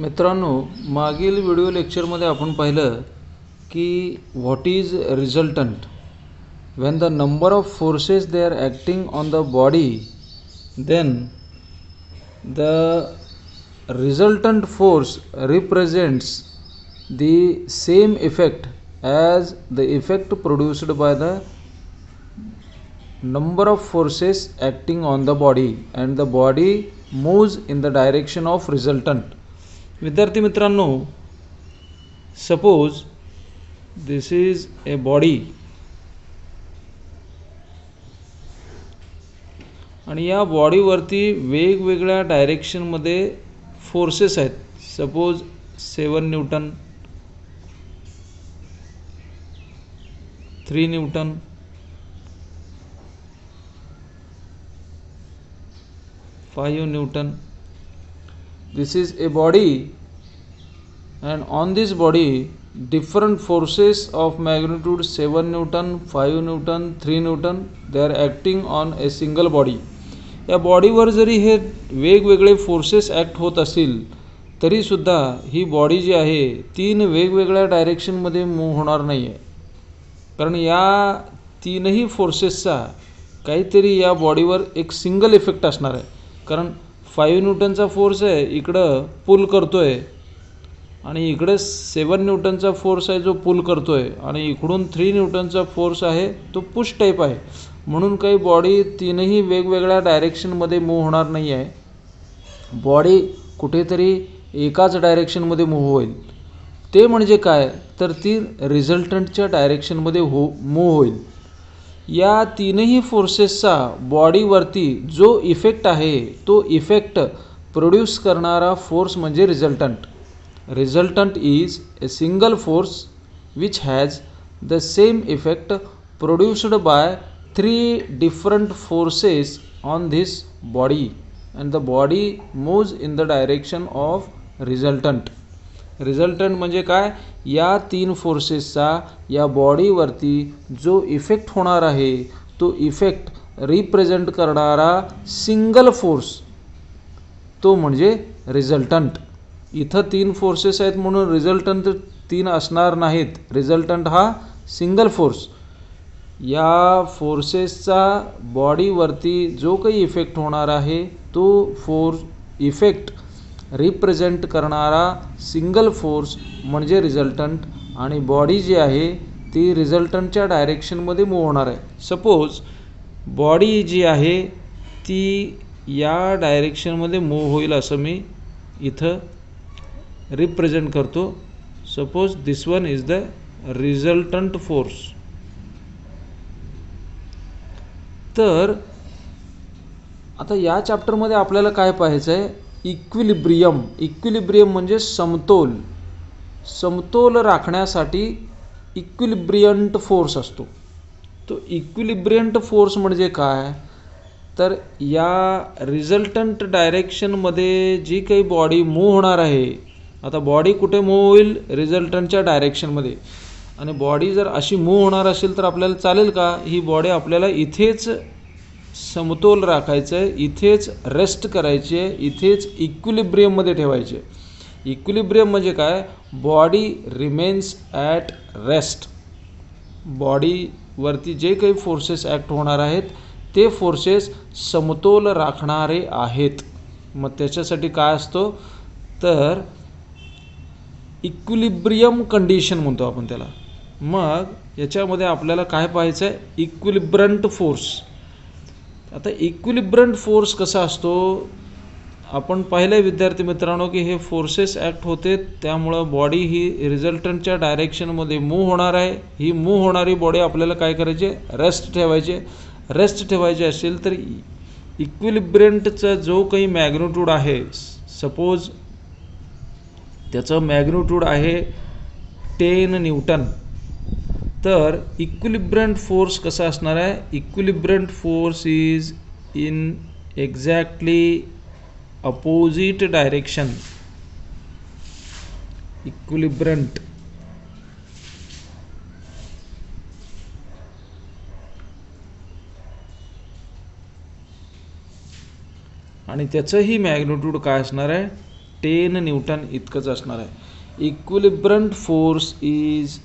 मित्रांनो, मागील व्हिडिओ लेक्चरमध्ये आपण पाहिलं की what is resultant. When the number of forces they are acting on the body, then the resultant force represents the same effect as the effect produced by the number of forces acting on the body and the body moves in the direction of resultant. विद्यार्थी मित्रांनो, suppose this is a body आणि या बॉडीवरती वेगवेगळ्या डायरेक्शनमध्ये forces आहेत. Suppose 7 Newton, 3 Newton, 5 Newton. This is a body and on this body different forces of magnitude 7 Newton, 5 Newton, 3 Newton they are acting on a single body. या बॉडीवर जरी हे वेगवेगळे forces act होत असतील तरीसुद्धा ही बॉडी जी आहे 3 वेगवेगळ्या डायरेक्शनमध्ये मूव्ह होणार नाही आहे, कारण या 3ही फोर्सेसचा काहीतरी या बॉडीवर एक सिंगल इफेक्ट असणार आहे. कारण 5 न्यूटनचा फोर्स आहे इकडं पुल करतो आहे आणि इकडे 7 न्यूटनचा फोर्स आहे जो पुल करतो आहे आणि इकडून 3 न्यूटनचा फोर्स आहे तो पुश टाईप आहे. म्हणून काही बॉडी 3ही वेगवेगळ्या डायरेक्शनमध्ये मूव्ह होणार नाही आहे. बॉडी कुठेतरी एकाच डायरेक्शनमध्ये मूव्ह होईल. ते म्हणजे काय, तर ती रिझल्टंटच्या डायरेक्शनमध्ये मूव्ह होईल. या 3ही फोर्सेसचा बॉडीवरती जो इफेक्ट आहे तो इफेक्ट प्रोड्यूस करणारा फोर्स म्हणजे resultant. Resultant is a single force which has the same effect produced by 3 different forces on this body and the body moves in the direction of resultant. Resultant म्हणजे काय, या 3 फोर्सेसचा या बॉडीवरती जो effect होणार आहे तो इफेक्ट रिप्रेझेंट करणारा single force तो म्हणजे रिझल्टंट. इथं 3 फोर्सेस आहेत म्हणून रिझल्टंट 3 असणार नाहीत. रिझल्टंट हा सिंगल फोर्स. या फोर्सेसचा बॉडीवरती जो काही इफेक्ट होणार आहे तो इफेक्ट रिप्रेझेंट करणारा सिंगल फोर्स म्हणजे रिझल्टंट आणि बॉडी जी आहे ती रिझल्टंटच्या डायरेक्शनमध्ये मूव्ह होणार आहे. सपोज बॉडी जी आहे ती या डायरेक्शनमध्ये मूव्ह होईल असं मी इथं रिप्रेझेंट करतो. Suppose this one is the resultant force. तर आता या चॅप्टरमध्ये आपल्याला काय पाहायचं आहे, इक्विलिब्रियम. इक्विलिब्रियम म्हणजे समतोल. समतोल राखण्यासाठी इक्विलिब्रियंट फोर्स असतो. तो इक्विलिब्रियंट फोर्स म्हणजे काय, तर या रिझल्टंट डायरेक्शनमध्ये जी काही बॉडी मूव्ह होणार आहे, आता बॉडी कुठे मूव्ह होईल, रिझल्टंटच्या डायरेक्शनमध्ये. आणि बॉडी जर अशी मूव्ह होणार असेल तर आपल्याला चालेल का, ही बॉडी आपल्याला इथेच समतोल राखायचं आहे, इथेच रेस्ट करायची आहे, इथेच इक्विलिब्रियममध्ये ठेवायची आहे. इक्विलिब्रियम म्हणजे काय, बॉडी रिमेन्स ॲट रेस्ट. बॉडीवरती जे काही फोर्सेस ॲक्ट होणार आहेत ते फोर्सेस समतोल राखणारे आहेत. मग त्याच्यासाठी काय असतो, तर इक्विलिब्रियम कंडिशन म्हणतो आपण त्याला. मग याच्यामध्ये आपल्याला काय पाहायचं आहे, इक्विलिब्रंट फोर्स. आता इक्विलिब्रंट फोर्स कसा असतो आपण पाहिलं विद्यार्थी मित्रांनो, की हे फोर्सेस ॲक्ट होते त्यामुळं बॉडी ही रिझल्टंटच्या डायरेक्शनमध्ये मूव्ह होणार आहे. ही मूव्ह होणारी बॉडी आपल्याला काय करायची, रेस्ट ठेवायचे. रेस्ट ठेवायचे असेल तर इक्विलिब्रंटचा जो काही मॅग्निट्यूड आहे, सपोज त्याचं मॅग्निट्यूड आहे 10 न्यूटन, तर इक्विलिब्रंट फोर्स कसा असणार आहे, equilibrant force is in exactly opposite direction. Equilibrant आणि त्याचंही मॅग्निट्यूड काय असणार आहे, 10 न्यूटन इतकंच असणार आहे. Equilibrant force is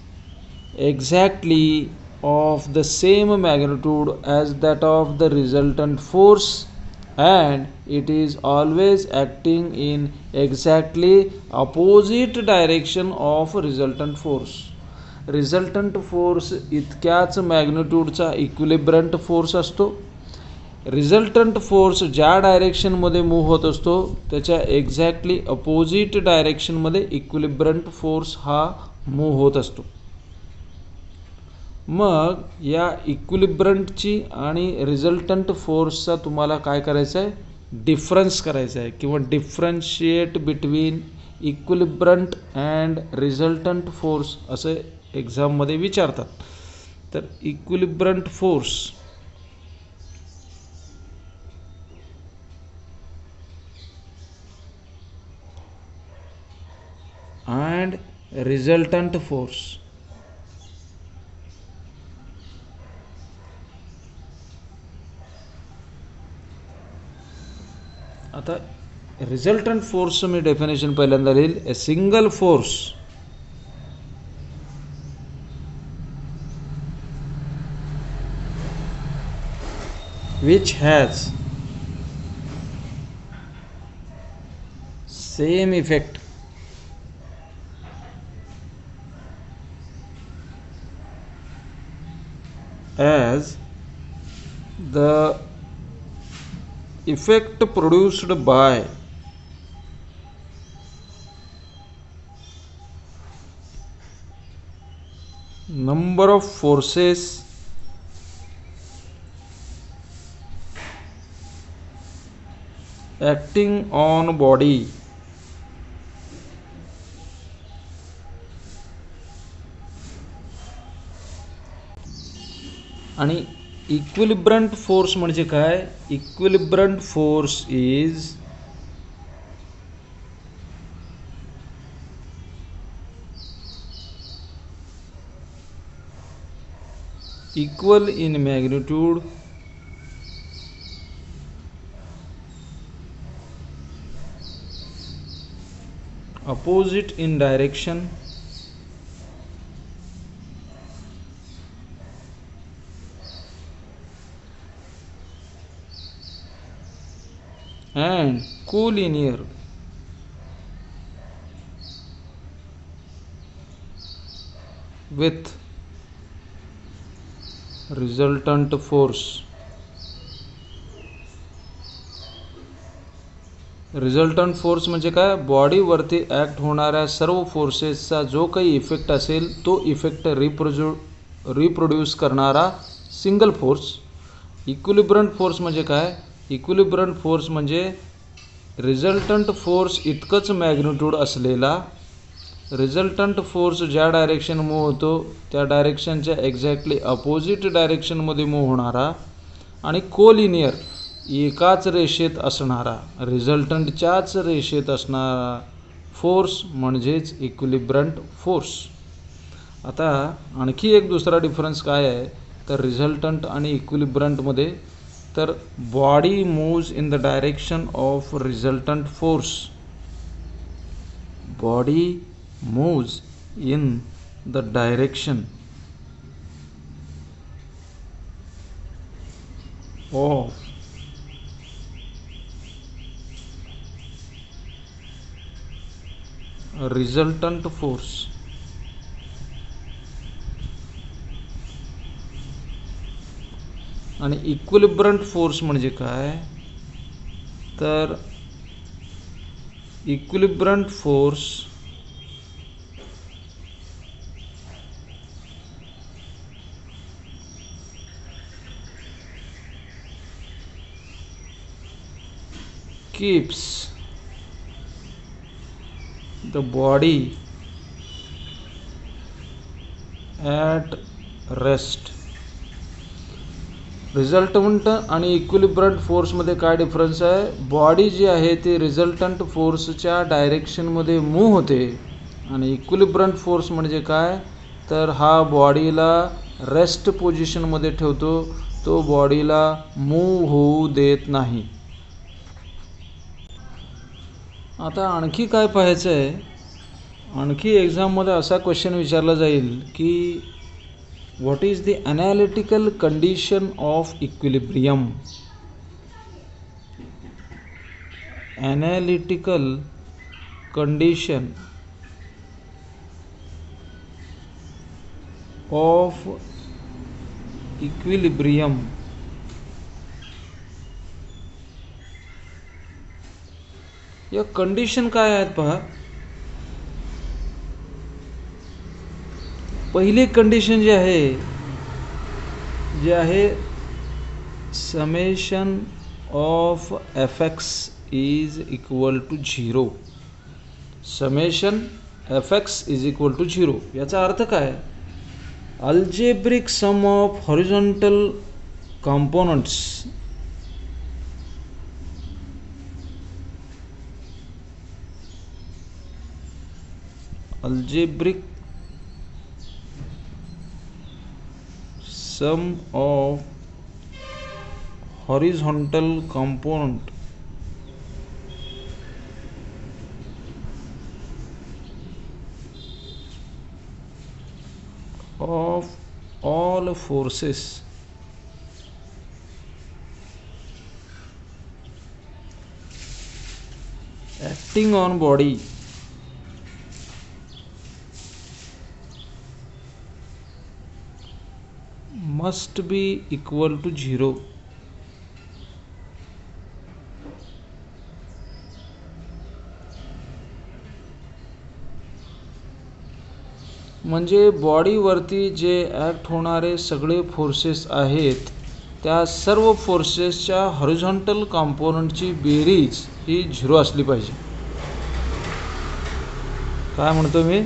exactly of the same magnitude as that of the resultant force and it is always acting in exactly opposite direction of resultant force. Resultant force इतक्याच मॅग्निट्यूडचा इक्विलिब्रंट force असतो. Resultant force ज्या डायरेक्शनमध्ये move होत असतो त्याच्या exactly opposite डायरेक्शनमध्ये इक्विलिब्रंट force हा move होत असतो. मग या इक्विलिब्रंटची आणि रिझल्टंट फोर्सचा तुम्हाला काय करायचं आहे, डिफरन्स करायचा आहे किंवा differentiate between equilibrant and resultant force असं एक्झाममध्ये विचारतात. तर equilibrant force and resultant force. आता रिझल्टंट फोर्सचं मी डेफिनेशन पहिल्यांदा लिहिल. A single force which has same effect as the effect produced by number of forces acting on body आणि इक्विलिब्रंट फोर्स म्हणजे काय. Equilibrant force is equal in magnitude opposite in direction and collinear with resultant force. Resultant force म्हणजे काय, बॉडीवरती act होणाऱ्या सर्व फोर्सेसचा जो काही effect असेल तो इफेक्ट रिप्रोड्यूस करणारा सिंगल फोर्स. इक्विलिब्रंट फोर्स म्हणजे काय, इक्विलिब्रंट फोर्स म्हणजे रिझल्टंट फोर्स इतकंच मॅग्निट्यूड असलेला, रिझल्टंट फोर्स ज्या डायरेक्शन मूव्ह होतो त्या डायरेक्शनच्या एक्झॅक्टली अपोजिट डायरेक्शनमध्ये मूव्ह होणारा आणि कोलिनियर एकाच रेषेत असणारा, रिझल्टंटच्याच रेषेत असणारा फोर्स म्हणजेच इक्विलिब्रंट फोर्स. आता आणखी एक दुसरा डिफरन्स काय आहे तर रिझल्टंट आणि इक्विलिब्रंटमध्ये, तर body moves in the direction of resultant force. Body moves in the direction of resultant force. आणि इक्विलिब्रंट फोर्स म्हणजे काय तर equilibrant force keeps the body at rest. Resultant आणि इक्विलिब्रंट फोर्समध्ये काय डिफरन्स आहे, बॉडी जी आहे ती रिझल्टंट फोर्सच्या डायरेक्शनमध्ये मूव्ह होते आणि इक्विलिब्रंट फोर्स म्हणजे काय तर हा बॉडीला रेस्ट पोझिशनमध्ये ठेवतो, तो बॉडीला मूव्ह होऊ देत नाही. आता आणखी काय पाहायचं आहे, आणखी एक्झाममध्ये असा क्वेश्चन विचारला जाईल की what is the analytical condition of equilibrium. Analytical condition of equilibrium. या कंडिशन काय आहेत पहा. पहिली कंडिशन जी आहे summation of F X is equal to 0. Summation F X is equal to 0. याचा अर्थ काय. Algebraic sum of horizontal components algebraic sum of horizontal component of all forces acting on body must be equal to 0. म्हणजे बॉडीवरती जे act होणारे सगळे forces आहेत त्या सर्व फोर्सेसच्या हॉरिझॉन्टल कॉम्पोनंटची बेरीज ही 0 असली पाहिजे. काय म्हणतो मी,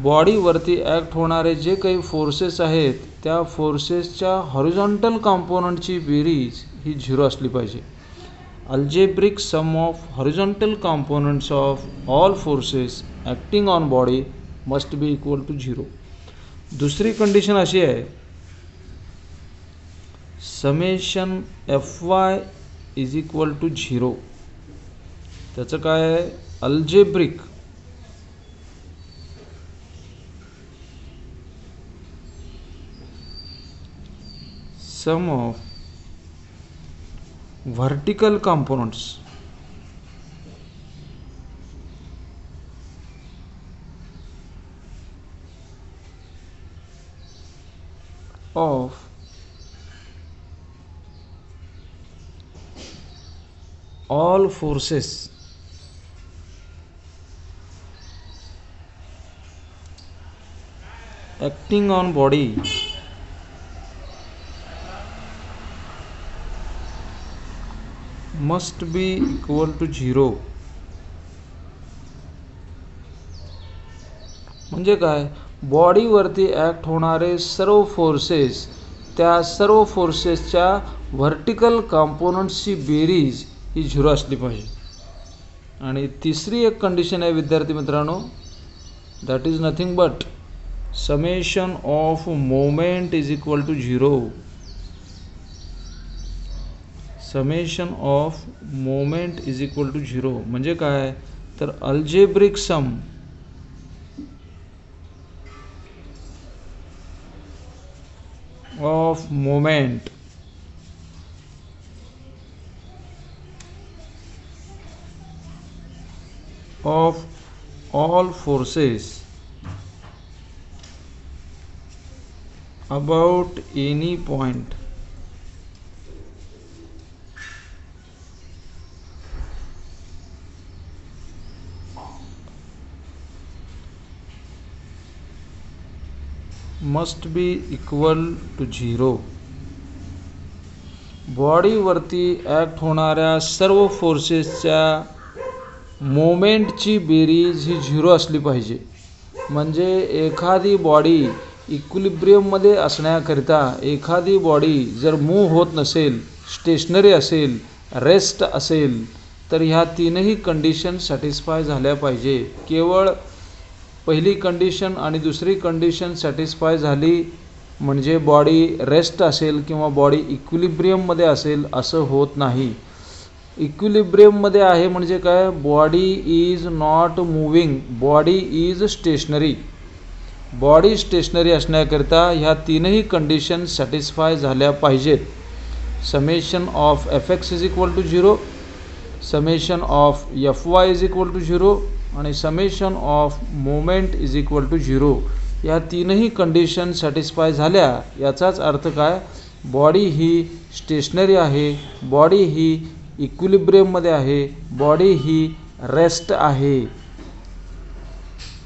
बॉडीवरती ॲक्ट होणारे जे काही फोर्सेस आहेत त्या फोर्सेसच्या हॉरिझॉन्टल कॉम्पोनंटची बेरीज ही 0 असली पाहिजे. Algebraic sum of horizontal components of all forces acting on body must be equal to 0. दुसरी कंडिशन अशी आहे summation F Y is equal to 0. त्याचं काय आहे, algebraic sum of vertical components of all forces acting on body must be equal to 0. म्हणजे काय, बॉडीवरती act होणारे सर्व फोर्सेस त्या सर्व फोर्सेसच्या व्हर्टिकल कॉम्पोनंट्सची बेरीज ही 0 असली पाहिजे. आणि तिसरी एक कंडिशन आहे विद्यार्थी मित्रांनो, that is nothing but summation of moment is equal to 0. Summation of moment is equal to 0 म्हणजे काय, तर algebraic sum of moment of all forces about any point must be equal to 0. बॉडीवरती act होणाऱ्या सर्व फोर्सेसच्या मोमेंटची बेरीज ही 0 असली पाहिजे. म्हणजे एखादी बॉडी इक्विलिब्रियममध्ये असण्याकरिता एखादी बॉडी जर मूव्ह होत नसेल, स्टेशनरी असेल, रेस्ट असेल, तर ह्या तीनही कंडिशन सॅटिस्फाय झाल्या पाहिजे. केवळ पहिली कंडिशन आणि दुसरी कंडिशन सॅटिस्फाय झाली म्हणजे बॉडी रेस्ट असेल किंवा बॉडी इक्विलिब्रियममध्ये असेल असं होत नाही. इक्विलिब्रियममध्ये आहे म्हणजे काय, body is not moving, body is stationary. Body stationary असण्याकरिता ह्या तीनही कंडिशन सॅटिस्फाय झाल्या पाहिजेत. Summation of F X is equal to 0, summation of F Y is equal to 0 आणि summation of moment is equal to 0. या तीनही condition satisfy झाल्या याचाच अर्थ काय, बॉडी ही स्टेशनरी आहे, बॉडी ही इक्विलिब्रियममध्ये आहे, बॉडी ही रेस्ट आहे.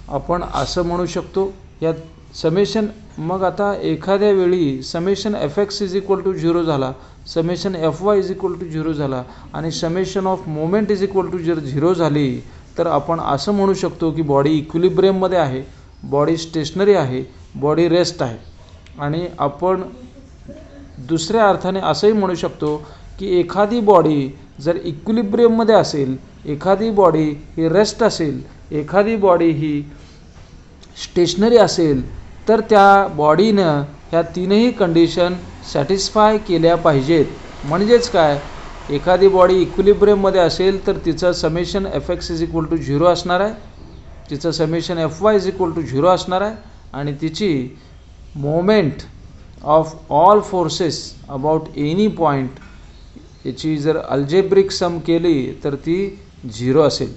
आपण असं म्हणू शकतो. या समेशन मग आता एखाद्या वेळी summation F X is equal to 0 झाला, summation F Y is equal to 0 झाला आणि summation of moment is equal to 0 झाली, तर आपण असं म्हणू शकतो की बॉडी इक्विलिब्रियममध्ये आहे, बॉडी स्टेशनरी आहे, बॉडी रेस्ट आहे. आणि आपण दुसऱ्या अर्थाने असंही म्हणू शकतो की एखादी बॉडी जर इक्विलिब्रियममध्ये असेल, एखादी बॉडी ही रेस्ट असेल, एखादी बॉडी ही स्टेशनरी असेल, तर त्या बॉडीनं ह्या तीनही कंडिशन सॅटिस्फाय केल्या पाहिजेत. म्हणजेच काय, एखादी बॉडी इक्विलिब्रियममध्ये असेल तर तिचं summation F X is equal to 0 असणार आहे, तिचं summation F Y is equal to 0 असणार आहे आणि तिची moment of all forces about any point याची जर अल्जेब्रिक सम केली तर ती 0 असेल.